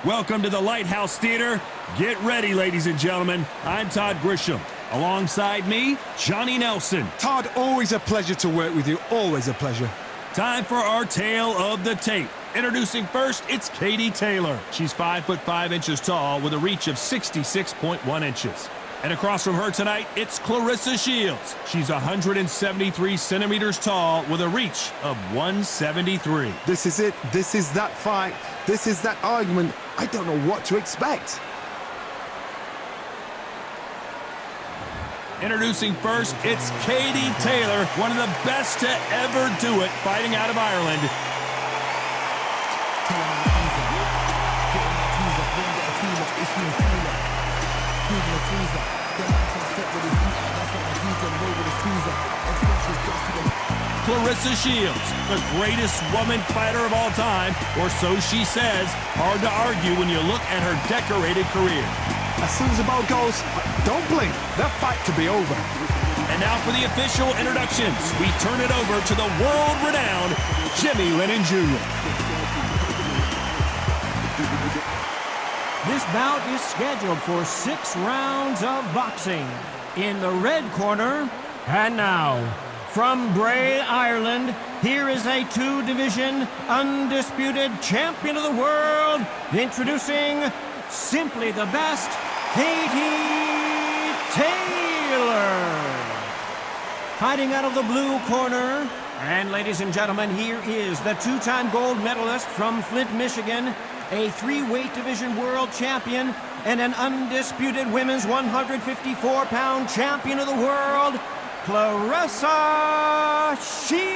Welcome to the Lighthouse Theater. Get ready, ladies and gentlemen. I'm Todd Grisham. Alongside me, Johnny Nelson. Todd, always a pleasure to work with you. Always a pleasure. Time for our tale of the tape. Introducing first, it's Katie Taylor. She's 5'5" tall with a reach of 66.1 inches. And across from her tonight, it's Clarissa Shields. She's 173 centimeters tall with a reach of 173. This is it. This is that fight. This is that argument. I don't know what to expect. Introducing first, it's Katie Taylor, one of the best to ever do it, fighting out of Ireland. Clarissa Shields, the greatest woman fighter of all time, or so she says. Hard to argue when you look at her decorated career. As soon as the ball goes, don't blink. That fight could be over. And now for the official introductions. We turn it over to the world-renowned Jimmy Lennon Jr. This bout is scheduled for 6 rounds of boxing. In the red corner, and now, from Bray, Ireland, here is a 2-division undisputed champion of the world, introducing simply the best, Katie Taylor. Fighting out of the blue corner, and ladies and gentlemen, here is the 2-time gold medalist from Flint, Michigan, a 3-weight division world champion, and an undisputed women's 154-pound champion of the world, Clarissa Shields.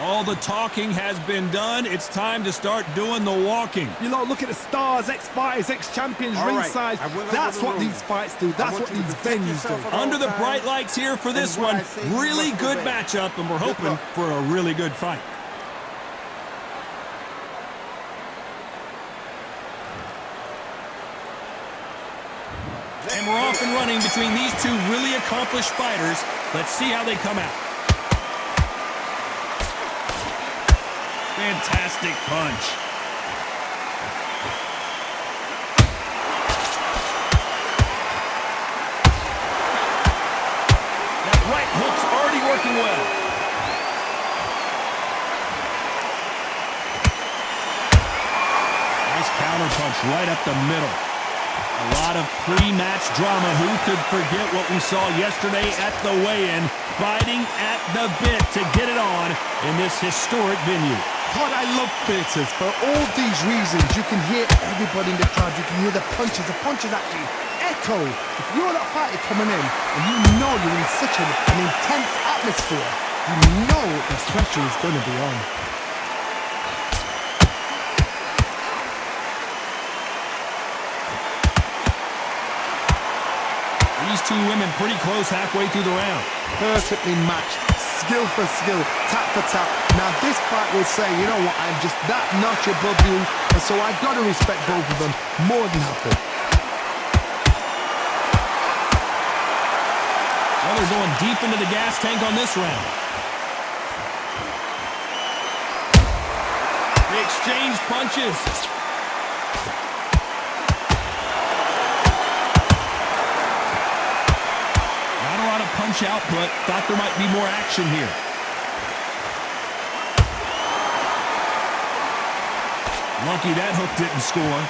All the talking has been done. It's time to start doing the walking. You know, look at the stars, ex-fighters, ex-champions ringside. That's what these fights do. That's what these venues do. Under the bright lights here for this one. Really good matchup, and we're hoping for a really good fight. And we're off and running between these two really accomplished fighters. Let's see how they come out. Fantastic punch. That right hook's already working well. Nice counter punch right up the middle. A lot of pre-match drama. Who could forget what we saw yesterday at the weigh-in? Fighting at the bit to get it on in this historic venue. God, I love theatres. For all these reasons, you can hear everybody in the crowd. You can hear the punches. The punches actually echo. If you're that fighter coming in and you know you're in such an intense atmosphere, you know the pressure is going to be on. These two women pretty close halfway through the round. Perfectly matched, skill for skill, tap for tap. Now this fight will say, you know what, I'm just that notch above you, and so I've got to respect both of them more than happy. Well, they're going deep into the gas tank on this round. They exchange punches. Punch output. Thought there might be more action here. Lucky that hook didn't score.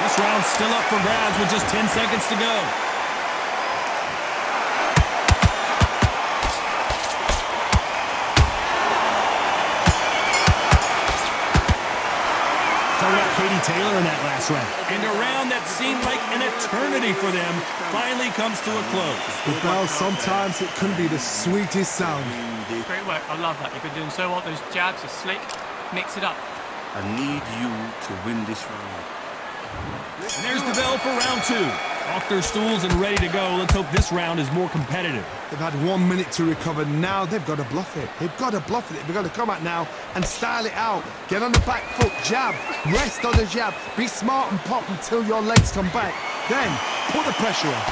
This round's still up for grabs with just 10 seconds to go. Katie Taylor in that last round. And a round that seemed like an eternity for them finally comes to a close. The bell, sometimes it can be the sweetest sound. Great work. I love that. You've been doing so well. Those jabs are slick. Mix it up. I need you to win this round. And there's the bell for round 2. Off their stools and ready to go. Let's hope this round is more competitive. They've had 1 minute to recover. Now they've got to bluff it. They've got to bluff it. They've got to come out now and style it out. Get on the back foot, jab, rest on the jab. Be smart and pop until your legs come back. Then put the pressure on.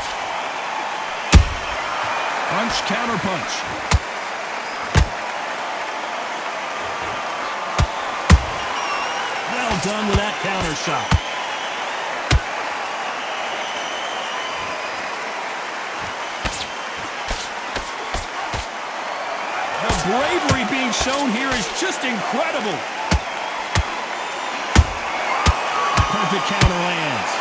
Punch, counter punch. Well done with that counter shot. The bravery being shown here is just incredible. Perfect counter lands.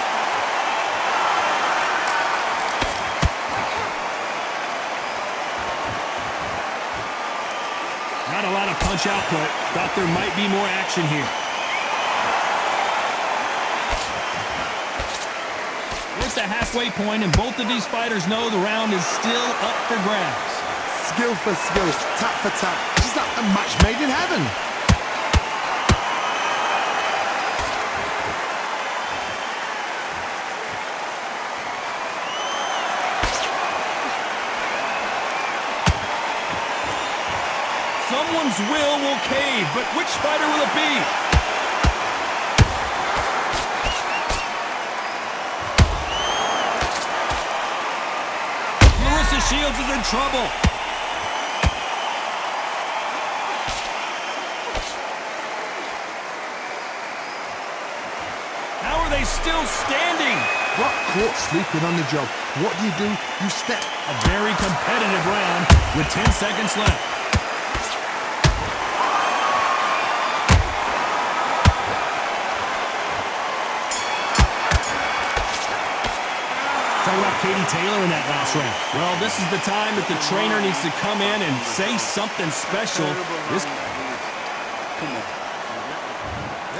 Not a lot of punch output. Thought there might be more action here. It's the halfway point, and both of these fighters know the round is still up for grabs. Skill for skill, tap for tap. It's like a match made in heaven. Someone's will cave, but which fighter will it be? Clarissa Shields is in trouble. How are they still standing? Got caught sleeping on the job. What do? You step. A very competitive round with 10 seconds left. Talk about Katie Taylor in that last round. Well, this is the time that the trainer needs to come in and say something special.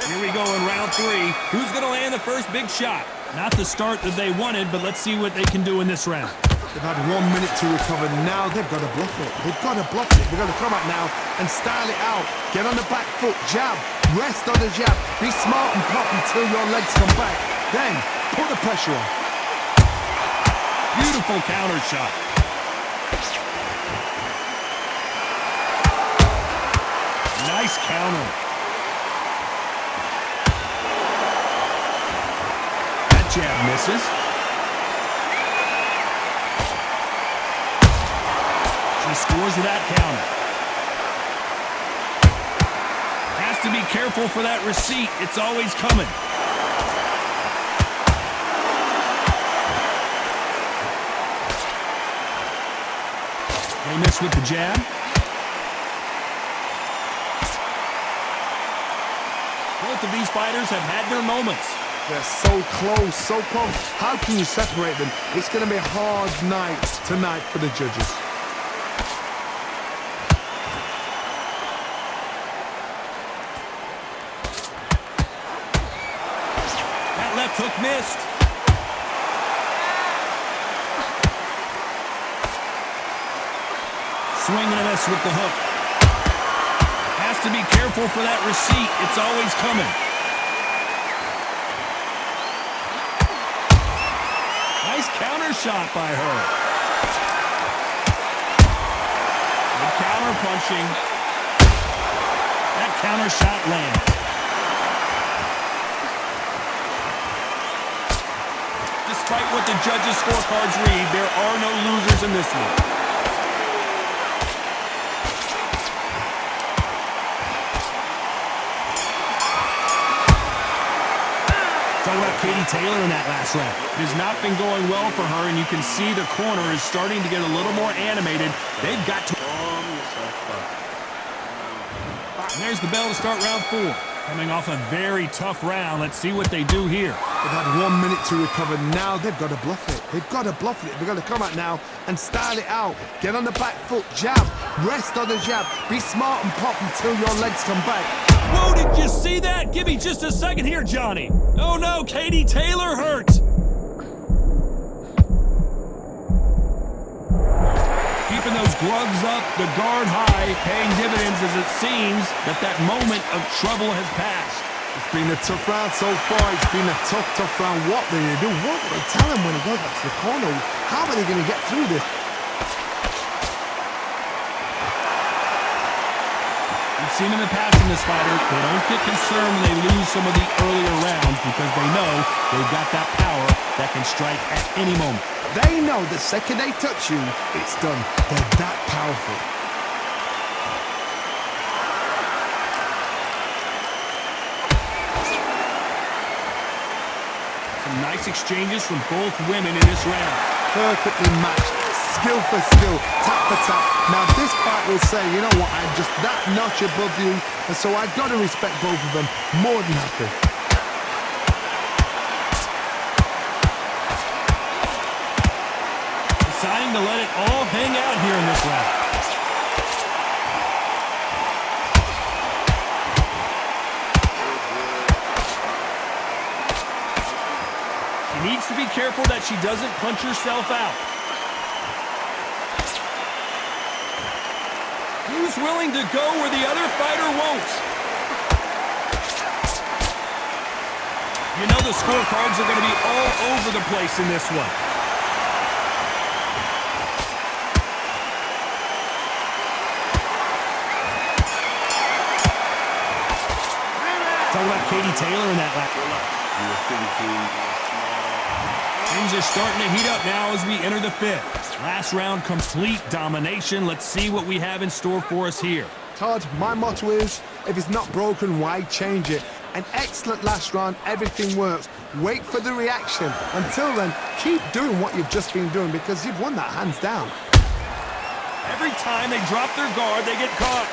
Here we go in round 3. Who's going to land the first big shot? Not the start that they wanted, but let's see what they can do in this round. They've had 1 minute to recover. Now they've got to bluff it. They've got to bluff it. They've got to come out now and style it out. Get on the back foot, jab, rest on the jab. Be smart and pop until your legs come back. Then put the pressure on. Beautiful counter shot. Nice counter. That jab misses. She scores with that counter. Has to be careful for that receipt. It's always coming. They miss with the jab. Both of these fighters have had their moments. They're so close, so close. How can you separate them? It's going to be a hard night tonight for the judges. That left hook missed. Swing and a miss with the hook. Has to be careful for that receipt. It's always coming. Nice counter shot by her. Good counter punching. That counter shot lands. Despite what the judges' scorecards read, there are no losers in this one. Talk about Katie Taylor in that last round. It has not been going well for her, and you can see the corner is starting to get a little more animated. They've got to... And there's the bell to start round 4. Coming off a very tough round. Let's see what they do here. They've had 1 minute to recover. Now they've got to bluff it. They've got to bluff it. They've got to come out now and style it out. Get on the back foot, jab, rest on the jab. Be smart and pop until your legs come back. Whoa, did you see that? Give me just a second here, Johnny. Oh no, Katie Taylor hurt. Keeping those gloves up, the guard high, paying dividends as it seems that moment of trouble has passed. It's been a tough round so far. It's been a tough round. What do they do? What do they tell him when he goes back to the corner? How are they going to get through this? We've seen in the past in this fighter. They don't get concerned when they lose some of the earlier rounds because they know they've got that power that can strike at any moment. They know the second they touch you, it's done. They're that powerful. Some nice exchanges from both women in this round. Perfectly matched. Skill for skill, tap for tap. Now this fight will say, you know what, I'm just that notch above you, and so I've got to respect both of them more than happy. Deciding to let it all hang out here in this round. She needs to be careful that she doesn't punch herself out. Who's willing to go where the other fighter won't? You know the scorecards are going to be all over the place in this one. Talk about Katie Taylor in that lap. Things are starting to heat up now as we enter the fifth. Last round, complete domination. Let's see what we have in store for us here. Todd, my motto is, if it's not broken, why change it? An excellent last round, everything works. Wait for the reaction. Until then, keep doing what you've just been doing because you've won that hands down. Every time they drop their guard, they get caught.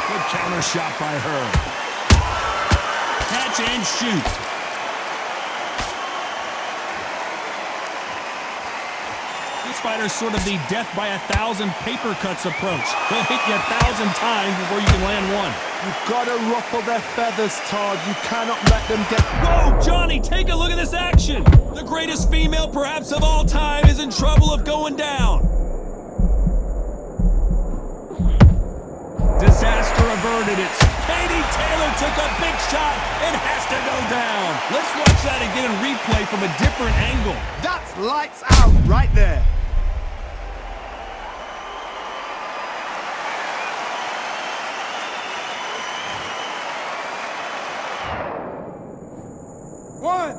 Good counter shot by her. Catch and shoot. This fighter's sort of the death by 1,000 paper cuts approach. They'll hit you 1,000 times before you can land one. You've got to ruffle their feathers, Todd. You cannot let them get... Whoa, Johnny, take a look at this action. The greatest female perhaps of all time is in trouble of going down. Disaster averted. It's Katie Taylor took a big shot and has to go down. Let's watch that again in replay from a different angle. That's lights out right there. One,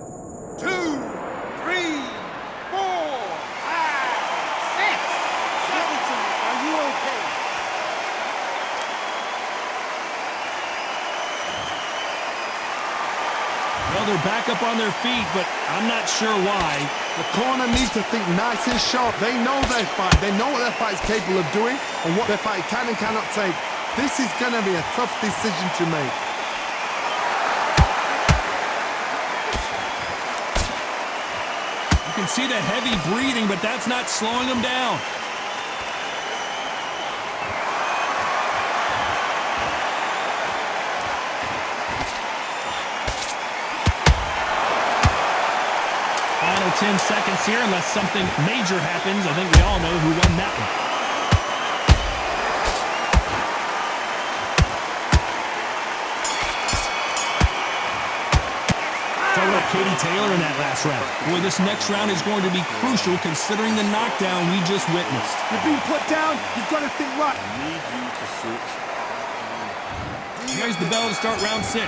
two, three, four, five, six. Listen to me. Are you okay? Well, they're back up on their feet, but I'm not sure why. The corner needs to think nice and sharp. They know their fight. They know what their fight is capable of doing and what their fight can and cannot take. This is going to be a tough decision to make. You can see the heavy breathing, but that's not slowing them down. Final 10 seconds here, unless something major happens. I think we all know who won that one. Talk about Katie Taylor in that last round. Boy, this next round is going to be crucial considering the knockdown we just witnessed. You're being put down. You've got to think right. I need you to switch. Here's the bell to start round 6.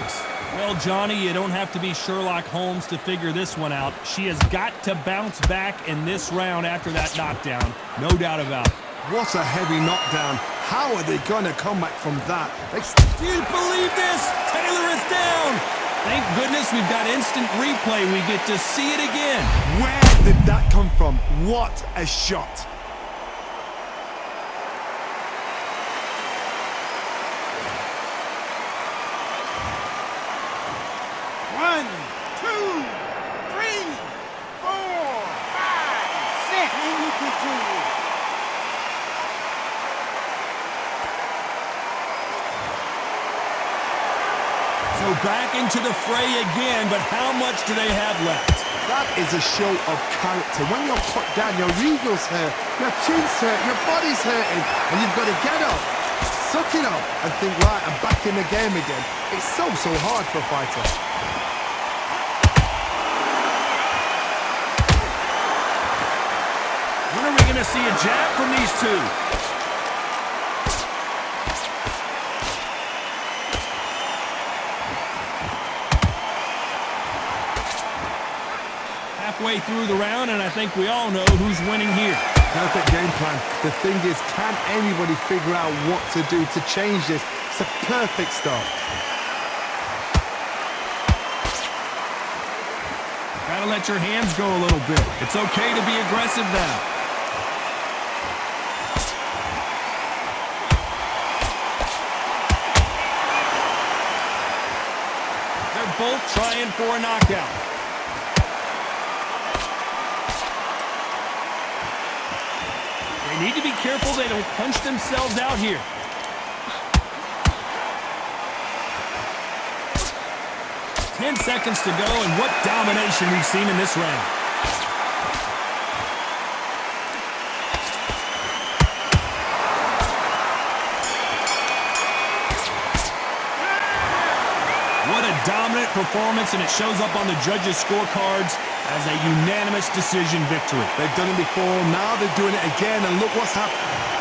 Well, Johnny, you don't have to be Sherlock Holmes to figure this one out. She has got to bounce back in this round after that knockdown. No doubt about it. What a heavy knockdown. How are they going to come back from that? Do you believe this? Taylor is down. Thank goodness we've got instant replay. We get to see it again. Where did that come from? What a shot. One, two, three, four, five, six. And you continue. So back into the fray again, but how much do they have left? That is a show of character. When you're put down, your ego's hurt, your chin's hurt, your body's hurting, and you've got to get up, suck it up, and think, right, I'm back in the game again. It's so hard for a fighter. When are we going to to see a jab from these two. Halfway through the round, and I think we all know who's winning here. Perfect game plan. The thing is, can anybody figure out what to do to change this? It's a perfect start. Gotta let your hands go a little bit. It's okay to be aggressive now. They're both trying for a knockout. They need to be careful they don't punch themselves out here. Ten seconds to go, and what domination we've seen in this round. What a dominant performance, and it shows up on the judges' scorecards as a unanimous decision victory. They've done it before, now they're doing it again, and look what's happened.